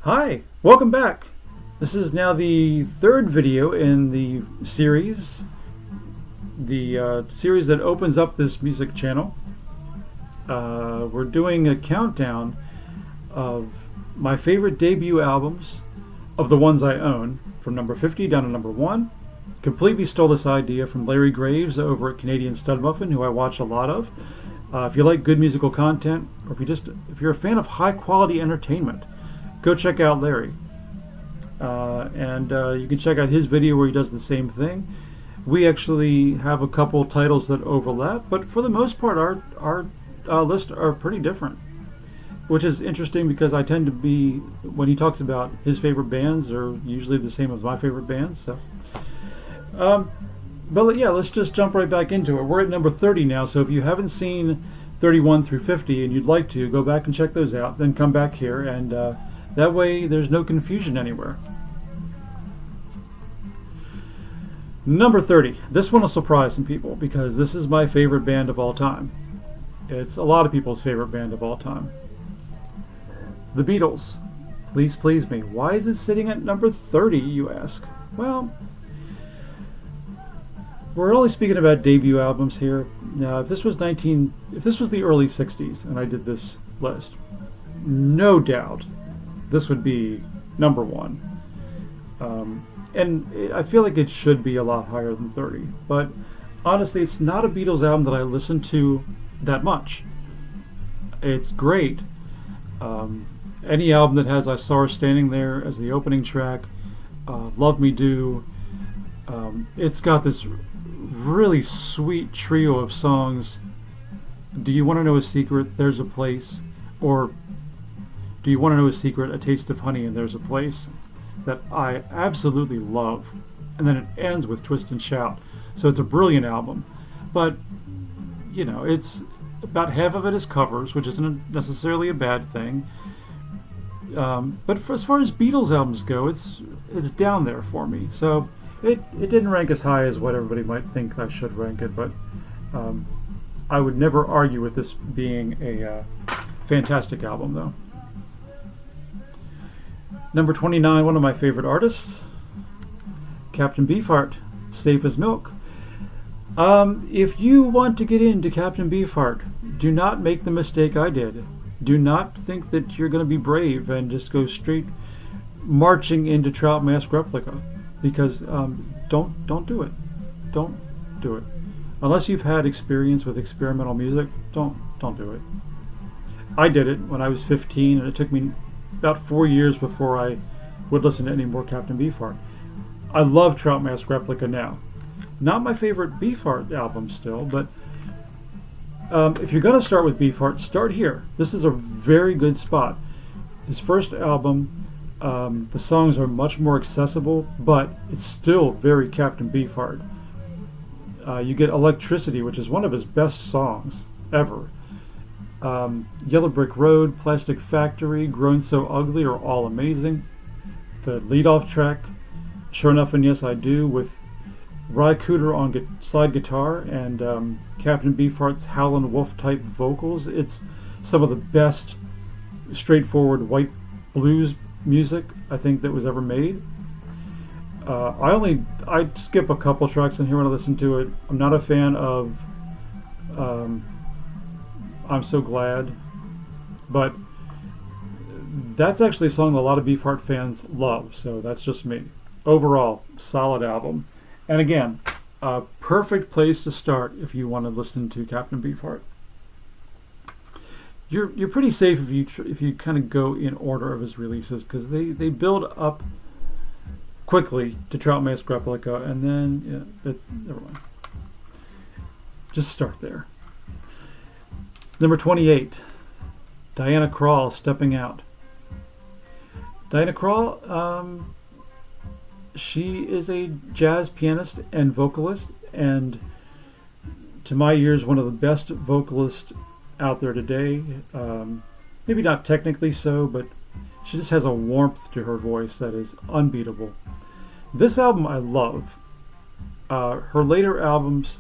Hi, welcome back. This is now the third video in the series, series that opens up this music channel. We're doing a countdown of my favorite debut albums of the ones I own, from number 50 down to number 1. Completely stole this idea from Larry Graves over at Canadian Stud Muffin, who I watch a lot of. If you like good musical content, or if you're a fan of high quality entertainment, go check out Larry. You can check out his video where he does the same thing. We actually have a couple titles that overlap, but for the most part, our lists are pretty different, which is interesting because I tend to be, when he talks about his favorite bands, are usually the same as my favorite bands. So, but yeah, let's just jump right back into it. We're at number 30 now, so if you haven't seen 31 through 50 and you'd like to, go back and check those out, then come back here, and that way there's no confusion anywhere. Number 30. This one will surprise some people because this is my favorite band of all time. It's a lot of people's favorite band of all time. The Beatles. Please Please Me. Why is it sitting at number 30, you ask? Well, we're only speaking about debut albums here. Now, if this was the early 60s and I did this list, no doubt this would be number 1. And I feel like it should be a lot higher than 30. But honestly, it's not a Beatles album that I listen to that much. It's great. Any album that has I Saw Her Standing There as the opening track, Love Me Do, it's got this really sweet trio of songs. Do You Want to Know a Secret? There's a Place. Or Do You Want to Know a Secret? A Taste of Honey and There's a Place, that I absolutely love. And then it ends with Twist and Shout. So it's a brilliant album. But, you know, it's about half of it is covers, which isn't necessarily a bad thing. But as far as Beatles albums go, it's down there for me. So it didn't rank as high as what everybody might think I should rank it, but I would never argue with this being a fantastic album, though. Number 29, one of my favorite artists, Captain Beefheart, Safe as Milk. If you want to get into Captain Beefheart, do not make the mistake I did. Do not think that you're going to be brave and just go straight marching into Trout Mask Replica, because don't do it. Don't do it. Unless you've had experience with experimental music, don't do it. I did it when I was 15, and it took me about 4 years before I would listen to any more Captain Beefheart. I love Trout Mask Replica now. Not my favorite Beefheart album still, but if you're going to start with Beefheart, start here. This is a very good spot. His first album, the songs are much more accessible, but it's still very Captain Beefheart. You get Electricity, which is one of his best songs ever. Yellow Brick Road, Plastic Factory, Grown So Ugly are all amazing. The lead-off track, Sure Enough and Yes I Do, with Ry Cooder on slide guitar and Captain Beefheart's Howlin' Wolf type vocals. It's some of the best straightforward white blues music I think that was ever made. I skip a couple tracks in here when I listen to it. I'm not a fan of I'm So Glad, but that's actually a song that a lot of Beefheart fans love, so that's just me. Overall, solid album. And again, a perfect place to start if you want to listen to Captain Beefheart. You're pretty safe if you kind of go in order of his releases, because they build up quickly to Trout Mask Replica, and then never mind. Just start there. Number 28, Diana Krall, Stepping Out. Diana Krall, she is a jazz pianist and vocalist, and to my ears, one of the best vocalists out there today. Maybe not technically so, but she just has a warmth to her voice that is unbeatable. This album I love. Her later albums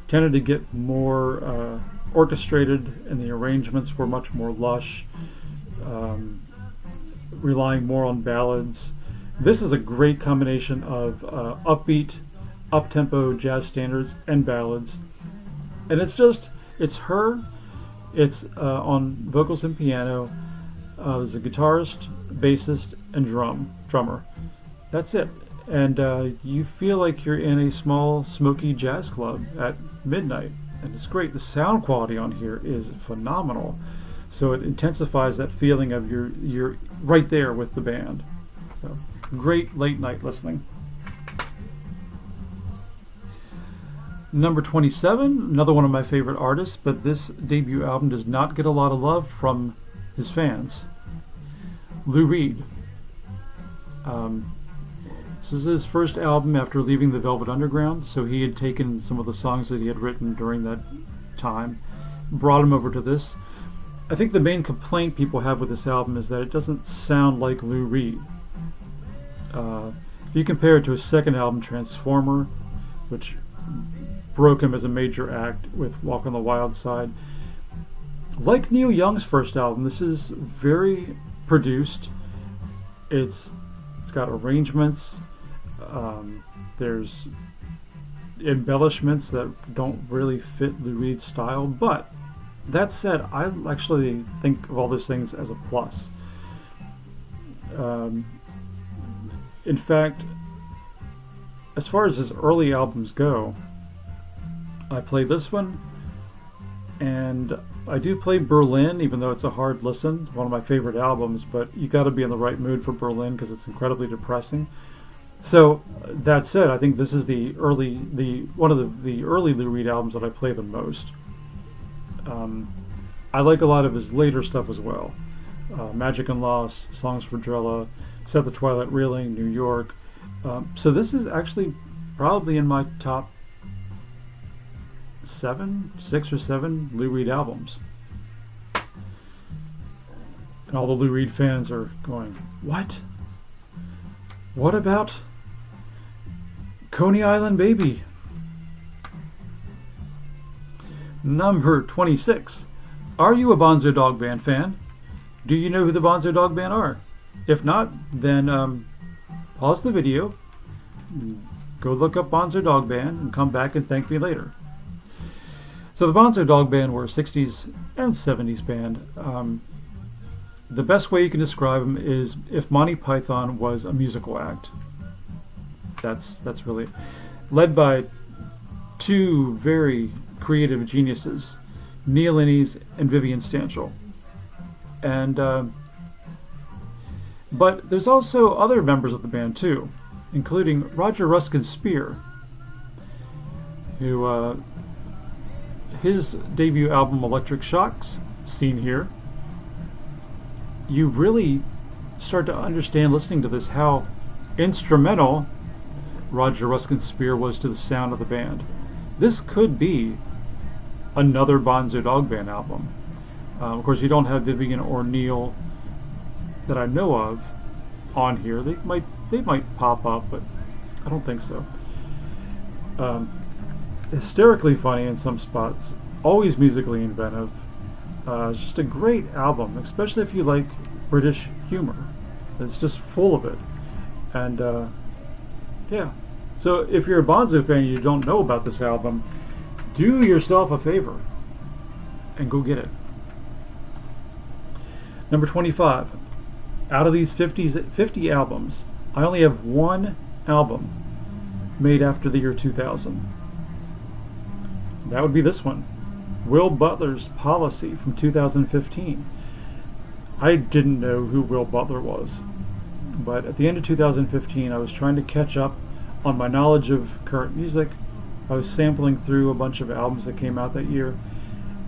tended to get more orchestrated, and the arrangements were much more lush. relying more on ballads. This is a great combination of upbeat, up-tempo jazz standards and ballads. And it's her, it's on vocals and piano. There's a guitarist, bassist, and drummer. That's it. And you feel like you're in a small, smoky jazz club at midnight. And it's great. The sound quality on here is phenomenal. So it intensifies that feeling of you're right there with the band. So great late night listening. Number 27, another one of my favorite artists, but this debut album does not get a lot of love from his fans. Lou Reed. This is his first album after leaving the Velvet Underground, so he had taken some of the songs that he had written during that time, brought him over to this. I think the main complaint people have with this album is that it doesn't sound like Lou Reed. If you compare it to his second album, Transformer, which broke him as a major act with Walk on the Wild Side, like Neil Young's first album, this is very produced. It's got arrangements. There's embellishments that don't really fit Lou Reed's style, but that said, I actually think of all those things as a plus. In fact, as far as his early albums go, I play this one, and I do play Berlin, even though it's a hard listen. One of my favorite albums, but you got to be in the right mood for Berlin because it's incredibly depressing. So that said, I think this is one of the early Lou Reed albums that I play the most. I like a lot of his later stuff as well. Magic and Loss, Songs for Drella, Set the Twilight Reeling, New York. So this is actually probably in my top 6 or 7 Lou Reed albums. And all the Lou Reed fans are going, what? What about Coney Island Baby? Number 26. Are you a Bonzo Dog Band fan? Do you know who the Bonzo Dog Band are? If not, then pause the video, go look up Bonzo Dog Band, and come back and thank me later. So the Bonzo Dog Band were a 60s and 70s band. The best way you can describe them is if Monty Python was a musical act. That's really it. Led by two very creative geniuses, Neil Innes and Vivian Stanshall. And but there's also other members of the band too, including Roger Ruskin Spear, who his debut album Electric Shocks, seen here. You really start to understand listening to this how instrumental Roger Ruskin Spear was to the sound of the band. This could be another Bonzo Dog Band album. Of course, you don't have Vivian or Neil that I know of on here. They might pop up, but I don't think so. Hysterically funny in some spots, always musically inventive. It's just a great album, especially if you like British humor. It's just full of it. And yeah. So if you're a Bonzo fan and you don't know about this album, do yourself a favor and go get it. Number 25. Out of these 50 albums, I only have one album made after the year 2000. That would be this one, Will Butler's Policy from 2015. I didn't know who Will Butler was, but at the end of 2015, I was trying to catch up on my knowledge of current music. I was sampling through a bunch of albums that came out that year,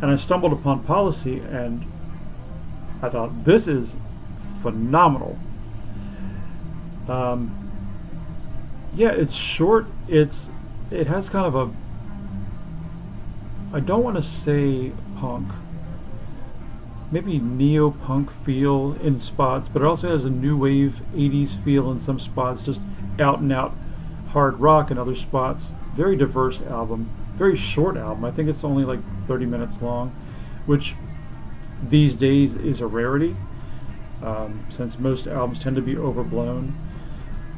and I stumbled upon Policy, and I thought, this is phenomenal. Yeah, it's short. It has kind of a, I don't want to say punk, maybe neo-punk feel in spots, but it also has a new wave 80s feel in some spots, just out and out hard rock in other spots. Very diverse album, very short album. I think it's only like 30 minutes long, which these days is a rarity. since most albums tend to be overblown.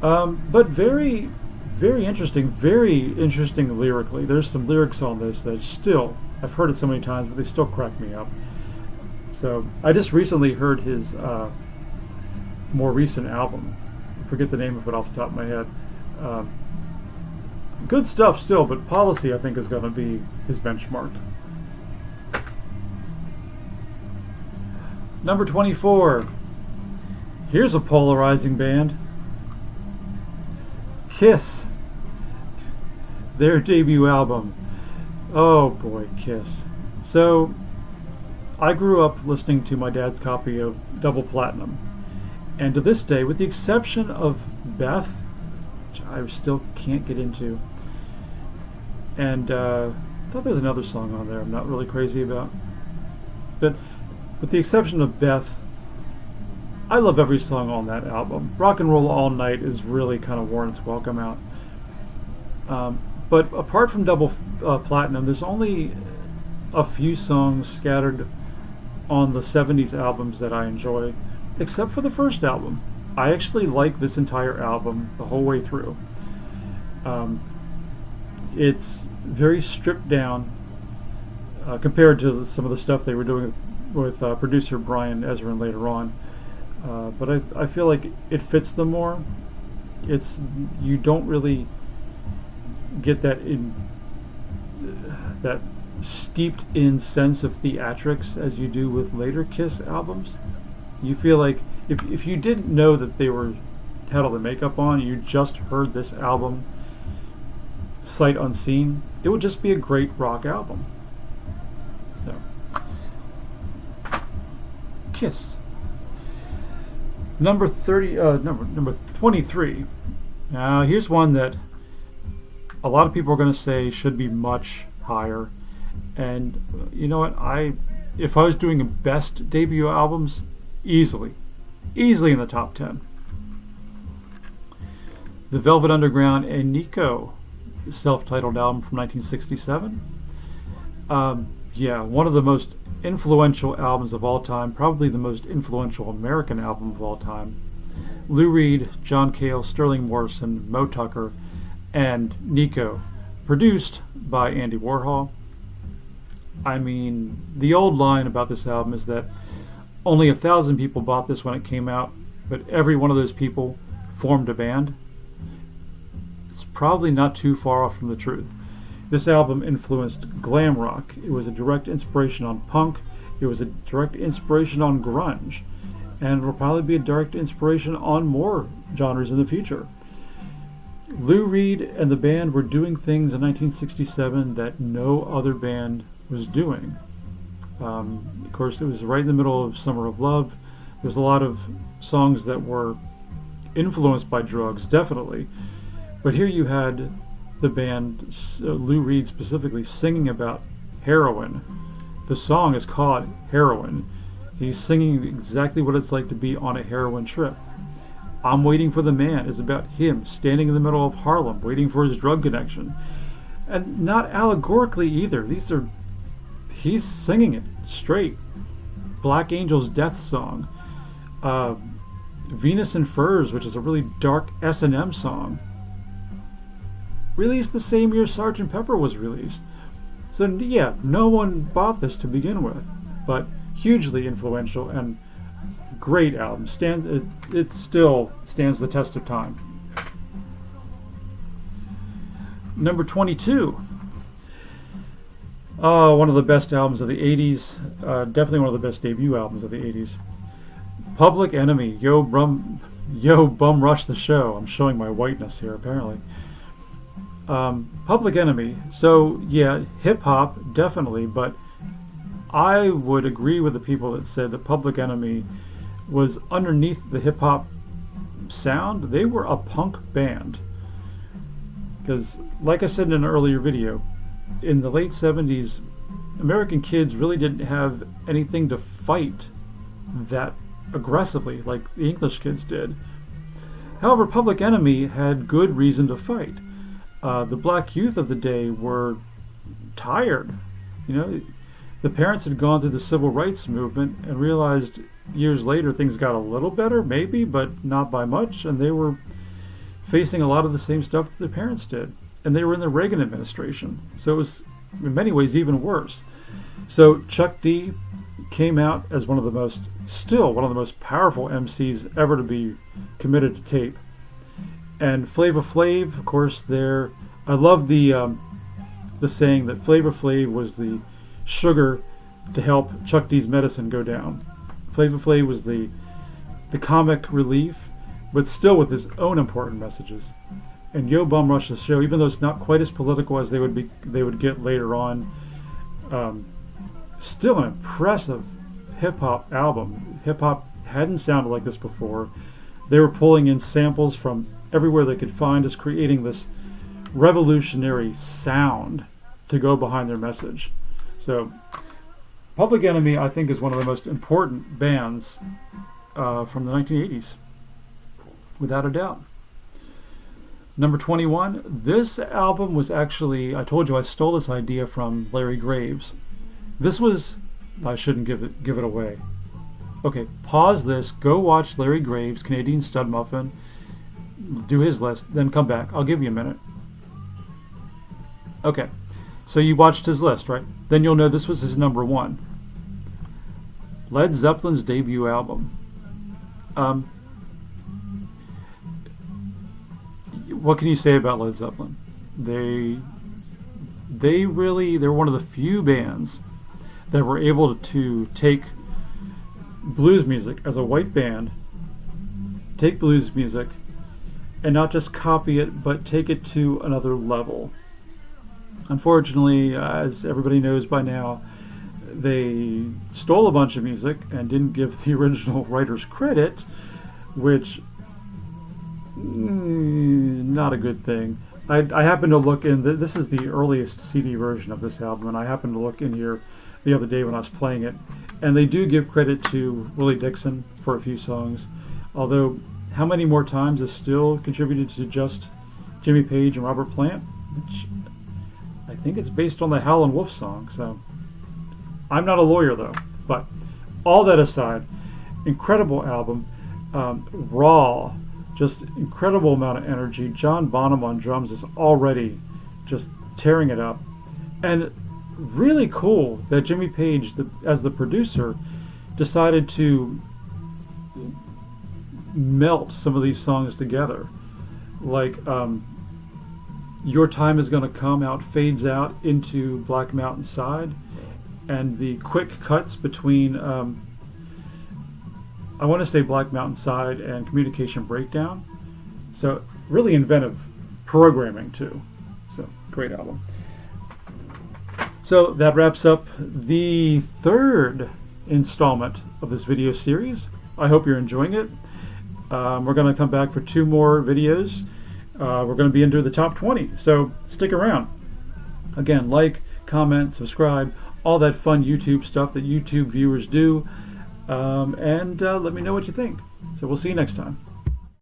But very, very interesting lyrically. There's some lyrics on this that still, I've heard it so many times, but they still crack me up. So I just recently heard his more recent album. I forget the name of it off the top of my head. Good stuff still, but Policy I think is going to be his benchmark. Number 24. Here's a polarizing band. Kiss. Their debut album. Oh boy, Kiss. So, I grew up listening to my dad's copy of Double Platinum. And to this day, with the exception of Beth, which I still can't get into, and I thought there was another song on there I'm not really crazy about. But with the exception of Beth, I love every song on that album. Rock and Roll All Night is really kind of worn its welcome out. But apart from Double Platinum, there's only a few songs scattered on the 70s albums that I enjoy, except for the first album. I actually like this entire album the whole way through. It's very stripped down compared to some of the stuff they were doing with producer Brian Ezrin later on. But I feel like it fits them more. You don't really get that steeped in sense of theatrics as you do with later Kiss albums. You feel like if you didn't know that they had all the makeup on, you just heard this album sight unseen, it would just be a great rock album. So, Kiss. Number 23. Now here's one that a lot of people are going to say should be much higher, and you know what? If I was doing best debut albums, easily in the top 10. The Velvet Underground and Nico, self-titled album from 1967. One of the most influential albums of all time, probably the most influential American album of all time. Lou Reed, John Cale, Sterling Morrison, Moe Tucker, and Nico, produced by Andy Warhol. I mean, the old line about this album is that only 1,000 people bought this when it came out, but every one of those people formed a band. It's probably not too far off from the truth. This album influenced glam rock. It was a direct inspiration on punk. It was a direct inspiration on grunge. And will probably be a direct inspiration on more genres in the future. Lou Reed and the band were doing things in 1967 that no other band was doing. Of course, it was right in the middle of Summer of Love. There's a lot of songs that were influenced by drugs, definitely. But here you had the band, Lou Reed specifically, singing about heroin. The song is called Heroin. He's singing exactly what it's like to be on a heroin trip. I'm Waiting for the Man is about him standing in the middle of Harlem waiting for his drug connection. And not allegorically either. He's singing it straight. Black Angel's Death Song. Venus and Furs, which is a really dark S&M song, released the same year Sgt. Pepper was released. So yeah, no one bought this to begin with, but hugely influential and great album. It still stands the test of time. Number 22. One of the best albums of the 80s. Definitely one of the best debut albums of the 80s. Public Enemy, Yo Bum Rush the Show. I'm showing my whiteness here, apparently. Public Enemy. So, yeah, hip-hop, definitely, but I would agree with the people that said that Public Enemy was underneath the hip-hop sound. They were a punk band. Because, like I said in an earlier video, in the late 70s, American kids really didn't have anything to fight that aggressively like the English kids did. However, Public Enemy had good reason to fight. The black youth of the day were tired. The parents had gone through the civil rights movement and realized years later things got a little better, maybe, but not by much, and they were facing a lot of the same stuff that their parents did. And they were in the Reagan administration, so it was in many ways even worse. So Chuck D came out as still one of the most powerful MCs ever to be committed to tape. And Flavor Flav, of course, I love the saying that Flavor Flav was the sugar to help Chuck D's medicine go down. Flavor Flav was the comic relief, but still with his own important messages. And Yo Bum Rush's show, even though it's not quite as political as they would get later on, still an impressive hip hop album. Hip hop hadn't sounded like this before. They were pulling in samples from everywhere they could find, just creating this revolutionary sound to go behind their message. So Public Enemy, I think, is one of the most important bands from the 1980s, without a doubt. Number 21, this album was actually, I told you I stole this idea from Larry Graves. I shouldn't give it away. Okay, pause this, go watch Larry Graves, Canadian Stud Muffin, do his list, then come back. I'll give you a minute. Okay, so you watched his list, right? Then you'll know this was his number 1. Led Zeppelin's debut album. What can you say about Led Zeppelin? They're one of the few bands that were able to take blues music as a white band, take blues music, and not just copy it, but take it to another level. Unfortunately, as everybody knows by now, they stole a bunch of music and didn't give the original writers credit, which not a good thing. I happened to look in, this is the earliest CD version of this album, and I happened to look in here the other day when I was playing it, and they do give credit to Willie Dixon for a few songs, although How Many More Times is still contributed to just Jimmy Page and Robert Plant, which I think it's based on the Howlin' Wolf song, so I'm not a lawyer though. But all that aside, incredible album, raw, just incredible amount of energy. John Bonham on drums is already just tearing it up. And really cool that Jimmy Page, as the producer, decided to melt some of these songs together. Like Your Time Is Gonna Come out fades out into Black Mountain Side, and the quick cuts between I want to say Black Mountain Side and Communication Breakdown. So really inventive programming too. So great album. So that wraps up the 3rd installment of this video series. I hope you're enjoying it. We're going to come back for 2 more videos. We're going to be into the top 20, so stick around. Again, like, comment, subscribe, all that fun YouTube stuff that YouTube viewers do, and let me know what you think. So we'll see you next time.